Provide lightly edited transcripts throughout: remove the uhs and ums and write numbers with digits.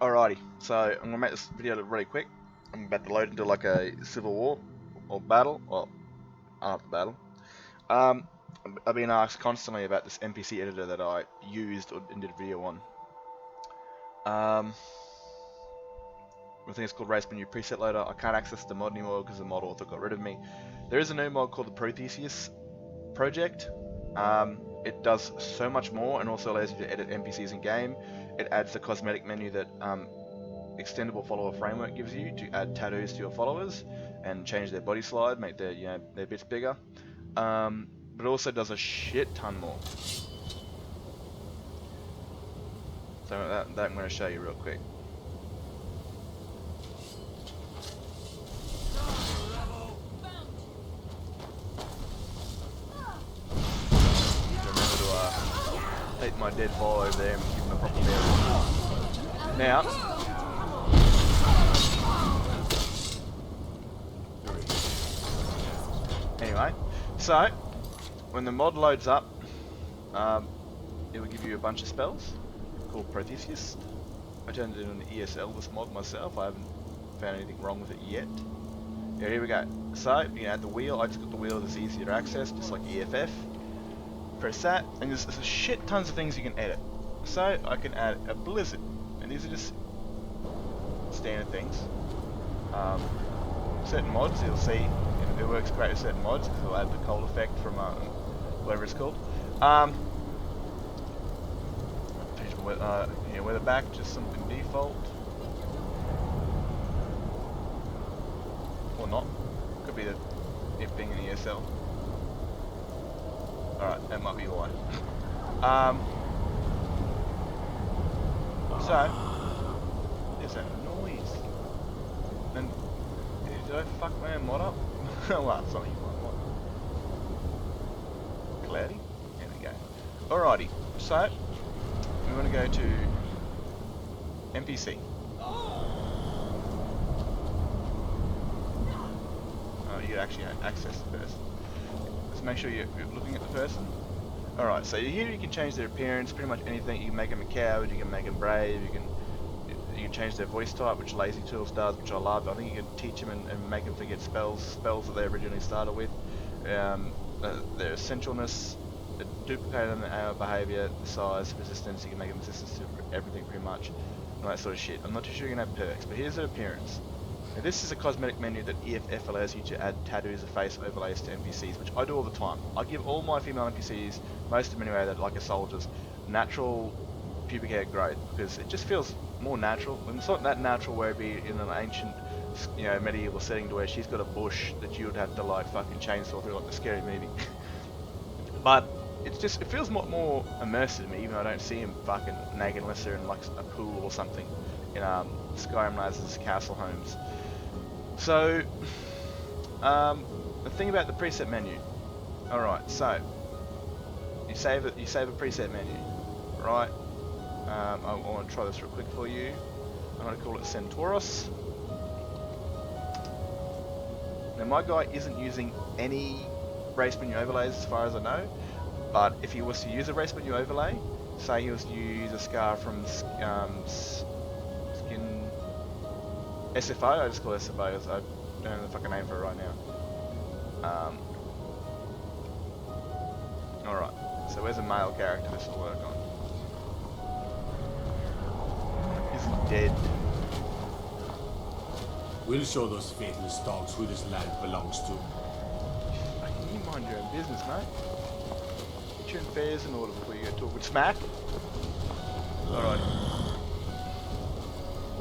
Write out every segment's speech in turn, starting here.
Alrighty, so I'm gonna make this video really quick. I'm about to load into like a civil war or battle, well, after battle. I've been asked constantly about this NPC editor that I used or did a video on. I think it's called Racemenu Preset Loader. I can't access the mod anymore because the mod author got rid of me. There is a new mod called the Protheus project. It does so much more and also allows you to edit NPCs in game. It adds the cosmetic menu that extendable follower framework gives you to add tattoos to your followers and change their body slide, make their their bits bigger. But it also does a shit ton more. So that I'm going to show you real quick. Remember to take my dead ball over there and give him a proper burial. Now, anyway, so when the mod loads up, it will give you a bunch of spells called Protheus. I turned it into an ESL this mod myself. I haven't found anything wrong with it yet. Yeah, here we go. So you can add the wheel. I just got the wheel that's easier to access, just like EFF. Press that, and there's a shit tons of things you can edit. So I can add a blizzard, and these are just standard things. Certain mods you'll see, it works great with certain mods because it'll add the cold effect from whatever it's called. Weather back, just something default. Or not. Could be it being an ESL. Alright, that might be why. So, there's that noise. And did I fuck my own mod up? Well, it's not even my mod. Cloudy? There we go. Alrighty, so we want to go to NPC. Oh, you actually access the person. Let's make sure you're looking at the person. Alright, so here you can change their appearance, pretty much anything. You can make them a coward, you can make them brave, you can change their voice type, which Lazy Tools does, which I love. I think you can teach them and make them forget spells that they originally started with. Their essentialness, duplicate them, behavior, size, resistance. You can make them resistance to everything pretty much, and that sort of shit. I'm not too sure you can have perks, but here's their appearance. Now this is a cosmetic menu that EFF allows you to add tattoos or face overlays to NPCs, which I do all the time. I give all my female NPCs, most of them anyway, that like a soldier's, natural pubic hair growth, because it just feels more natural. And it's not that natural where it'd be in an ancient, medieval setting to where she's got a bush that you would have to like fucking chainsaw through like the Scary Movie. But it feels more immersive to me, even though I don't see him fucking naked unless they're in like a pool or something in Skyrim Lazarus castle homes. So the thing about the preset menu. Alright, so you save a preset menu, right? I want to try this real quick for you. I'm going to call it Centauros. Now my guy isn't using any race menu overlays as far as I know, but if he was to use a race menu overlay, say he was to use a scar from Skin SFO, I just call it SFO because I don't know the fucking name for it right now. Alright, so where's a male character this will work on? Is he dead? We'll show those faithless dogs who this land belongs to. You mind your own business, mate. Get your affairs in order before you go talk with Smack. Alright.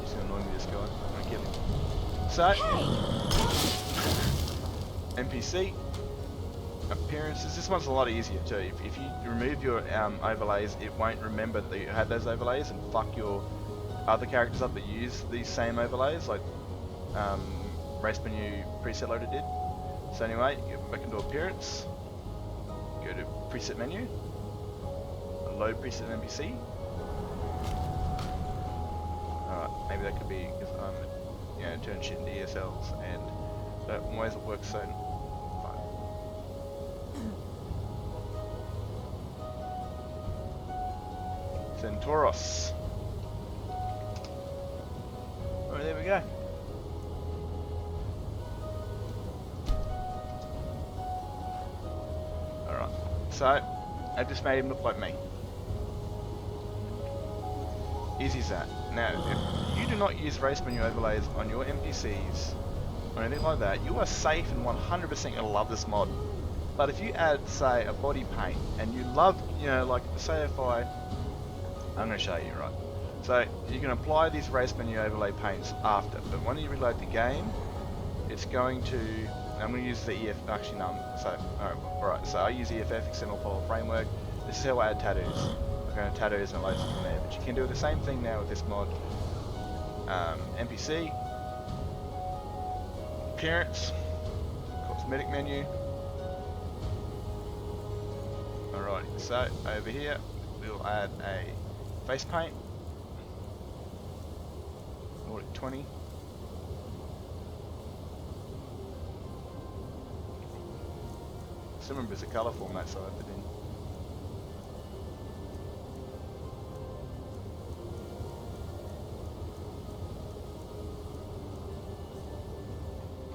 He's gonna annoy me, this guy. I'm gonna kill him. So, NPC appearances. This one's a lot easier too. If you remove your overlays, it won't remember that you had those overlays and fuck your other characters up that use these same overlays, like Racemenu Preset Loader did. So anyway, you go back into appearance, go to preset menu, load preset NPC. Alright, maybe that could be because I'm turn shit into ESLs, and that why does it work so fine. Centauros. go. Alright, so I just made him look like me. Easy as that. Now, if you do not use race menu overlays on your NPCs or anything like that, you are safe and 100% going to love this mod. But if you add, say, a body paint, and you love, you know, like, say if I'm going to show you, right? So, you can apply these race menu overlay paints after, but when you reload the game, it's going to, I'm going to use the EF, actually no, so, alright, so I use EFF, External Follow Framework. This is how I add tattoos. I'm going to tattoos and it loads it from there, but you can do the same thing now with this mod. NPC, Appearance, Cosmetic menu. Alright, so over here we'll add a face paint. Nordic 20. Still remember it's a colour format, so I put in.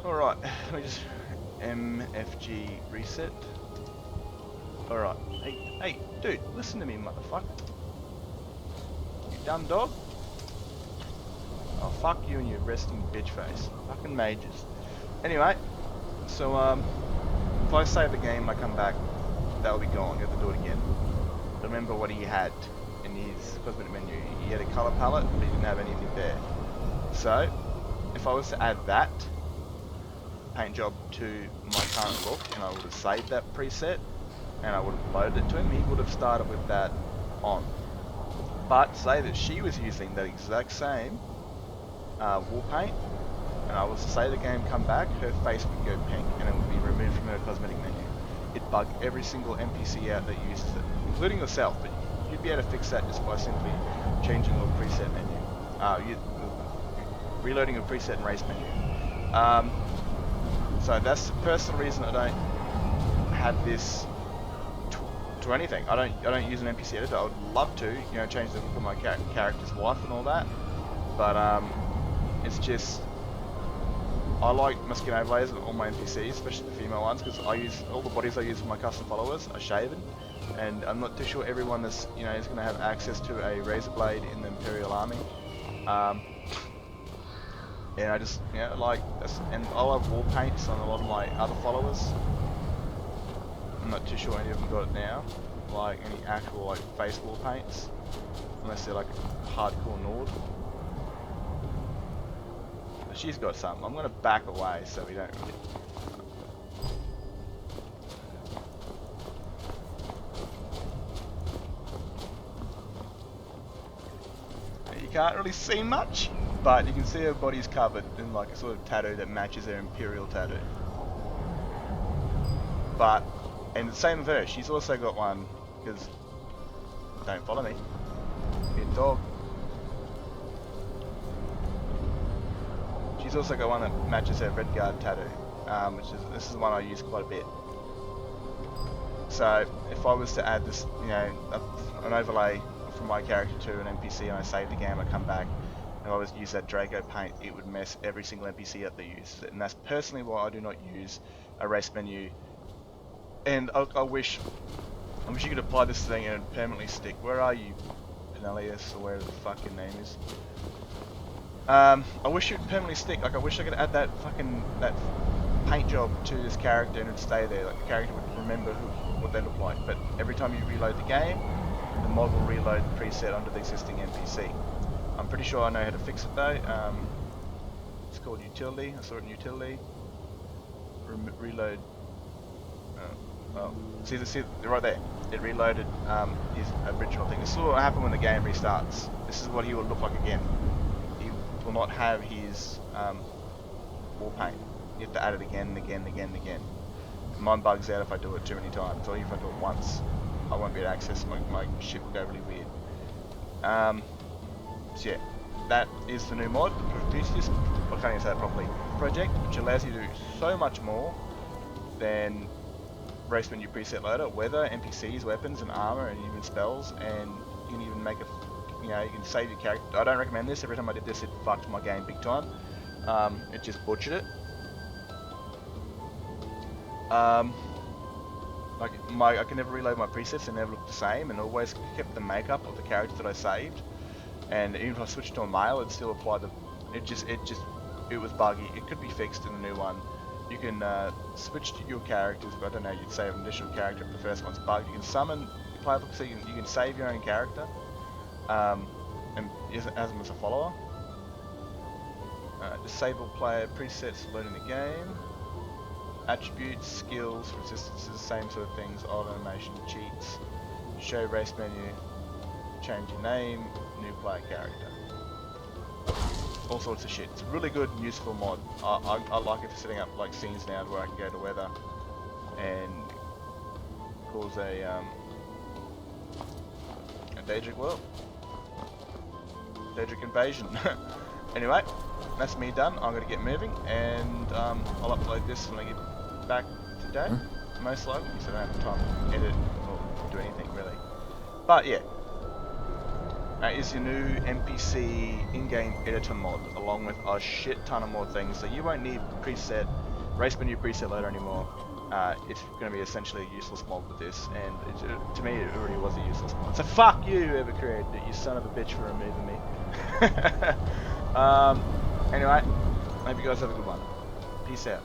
Alright, let me just MFG reset. Alright, hey, dude, listen to me, motherfucker. You dumb dog. Oh, fuck you and your resting bitch face. Fucking mages. Anyway, so, if I save the game and I come back, that'll be gone. You have to do it again. Remember what he had in his cosmetic menu. He had a colour palette, but he didn't have anything there. So, if I was to add that paint job to my current look, and I would have saved that preset, and I would have loaded it to him, he would have started with that on. But say that she was using that exact same wall paint, and I was to say the game come back, her face would go pink and it would be removed from her cosmetic menu. It bugged every single NPC out that uses it, including yourself, but you'd be able to fix that just by simply changing your preset menu. Reloading your preset and race menu. So that's the personal reason I don't have this to anything. I don't use an NPC editor. I would love to, you know, change the look of my character's wife and all that, but it's just I like my skin overlays on all my NPCs, especially the female ones, because I use all the bodies I use for my custom followers are shaven, and I'm not too sure everyone that's, you know, is going to have access to a razor blade in the Imperial Army. And I just, you know, like, and I'll have wall paints on a lot of my other followers. I'm not too sure any of them got it now, like any actual like face wall paints, unless they're like hardcore Nord. But she's got some. I'm gonna back away so we don't really. You can't really see much, but you can see her body's covered in like a sort of tattoo that matches her Imperial tattoo. But, and the same with her, she's also got one, because, don't follow me, good dog. She's also got one that matches her Red Guard tattoo, this is the one I use quite a bit. So, if I was to add this, you know, an overlay from my character to an NPC and I save the game, I come back, and I was to use that Draco paint, it would mess every single NPC up that uses it, and that's personally why I do not use a race menu. And I wish you could apply this thing and it'd permanently stick. Where are you, Penelius, or where the fuck your name is? I wish it would permanently stick. Like, I wish I could add that paint job to this character and it'd stay there. Like, the character would remember what they look like. But every time you reload the game, the mod will reload the preset onto the existing NPC. I'm pretty sure I know how to fix it though. It's called utility. I saw it in utility. Reload. Well, see right there. It reloaded his original thing. This is what will happen when the game restarts. This is what he will look like again. He will not have his wall paint. You have to add it again and again and again and again. Mine bugs out if I do it too many times, or if I do it once. I won't be able to access my shit will go really weird. So yeah, that is the new mod, Prodigious, I can't even say that properly, project, which allows you to do so much more than Racemenu Preset loader, weather, NPCs, weapons and armor and even spells, and you can even make You know, you can save your character. I don't recommend this. Every time I did this, it fucked my game big time. It just butchered it. Like I can never reload my presets; they never look the same, and always kept the makeup of the character that I saved. And even if I switched to a male, it still applied the. It was buggy. It could be fixed in the new one. You can switch to your characters, but I don't know. You'd save an additional character if the first one's bugged. You can summon playable, so you can save your own character, and use it as them as a follower. Disable player presets loading the game. Attributes, skills, resistances, same sort of things, auto animation, cheats, show race menu, change your name, new player character. All sorts of shit. It's a really good and useful mod. I like it for setting up like scenes now where I can go to weather and cause a Daedric world. Daedric invasion. Anyway, that's me done. I'm going to get moving, and I'll upload this when I get back today, most likely, so I don't have time to edit or do anything really. But yeah, that is your new NPC in-game editor mod, along with a shit ton of more things. So you won't need Racemenu Preset loader anymore. It's going to be essentially a useless mod with this, and to me it already was a useless mod. So fuck you, whoever created it, you son of a bitch, for removing me. Anyway, I hope you guys have a good one. Peace out.